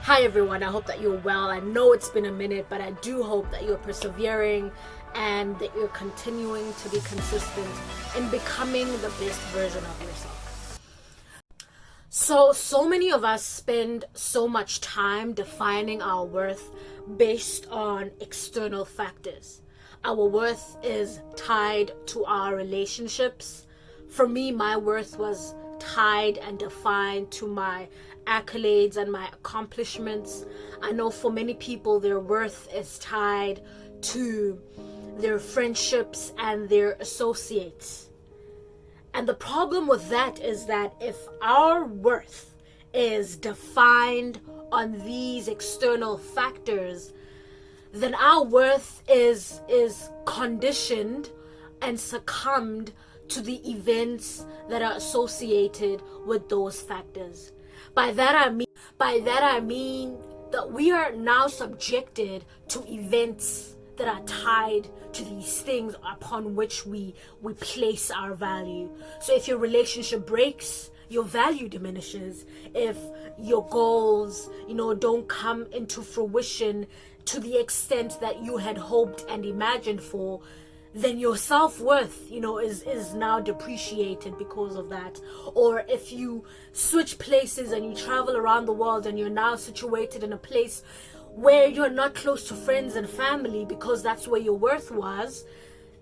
Hi everyone, I hope that you're well. I know it's been a minute, but I do hope that you're persevering and that you're continuing to be consistent in becoming the best version of yourself. So many of us spend so much time defining our worth based on external factors. Our worth is tied to our relationships. For me, my worth was tied and defined to my accolades and my accomplishments. I know for many people, their worth is tied to their friendships and their associates. And the problem with that is that if our worth is defined on these external factors, then our worth is conditioned and succumbed to the events that are associated with those factors. By that I mean that we are now subjected to events that are tied to these things upon which we place our value. So if your relationship breaks, your value diminishes. If your goals, don't come into fruition to the extent that you had hoped and imagined for, then your self-worth, is now depreciated because of that. Or if you switch places and you travel around the world and you're now situated in a place where you're not close to friends and family because that's where your worth was,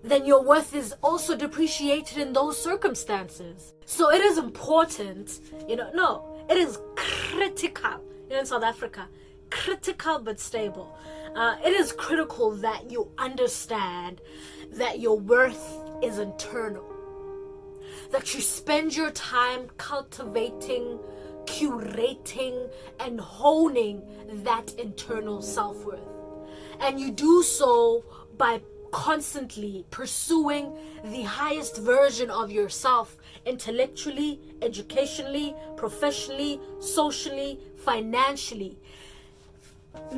then your worth is also depreciated in those circumstances. So it is important, it is critical, in South Africa, critical but stable. It is critical that you understand that your worth is internal, that you spend your time cultivating, curating, and honing that internal self-worth. And you do so by constantly pursuing the highest version of yourself intellectually, educationally, professionally, socially, financially.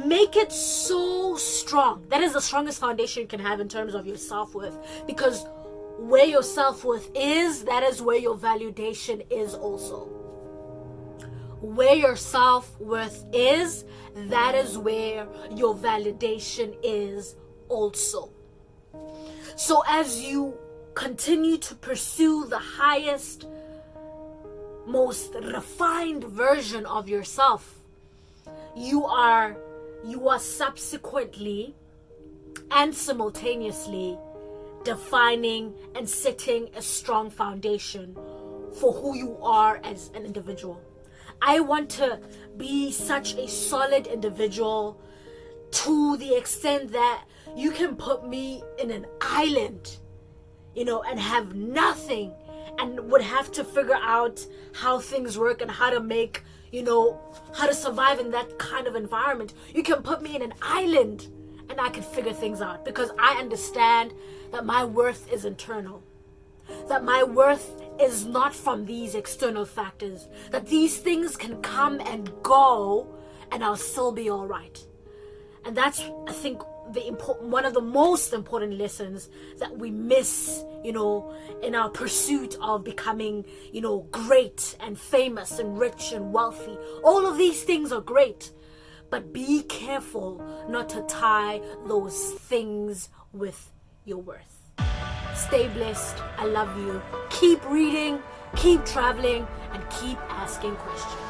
Make it so strong. That is the strongest foundation you can have in terms of your self-worth, because where your self-worth is, that is where your validation is also. Where your self-worth is, that is where your validation is also. So as you continue to pursue the highest, most refined version of yourself, you are subsequently and simultaneously defining and setting a strong foundation for who you are as an individual. I want to be such a solid individual to the extent that you can put me in an island, and have nothing, and would have to figure out how things work and how to make, how to survive in that kind of environment. You can put me in an island and I can figure things out, because I understand that my worth is internal, that my worth is not from these external factors, that these things can come and go and I'll still be all right. And that's, I think, one of the most important lessons that we miss, in our pursuit of becoming, great and famous and rich and wealthy. All of these things are great, but be careful not to tie those things with your worth. Stay blessed. I love you. Keep reading, keep traveling, and keep asking questions.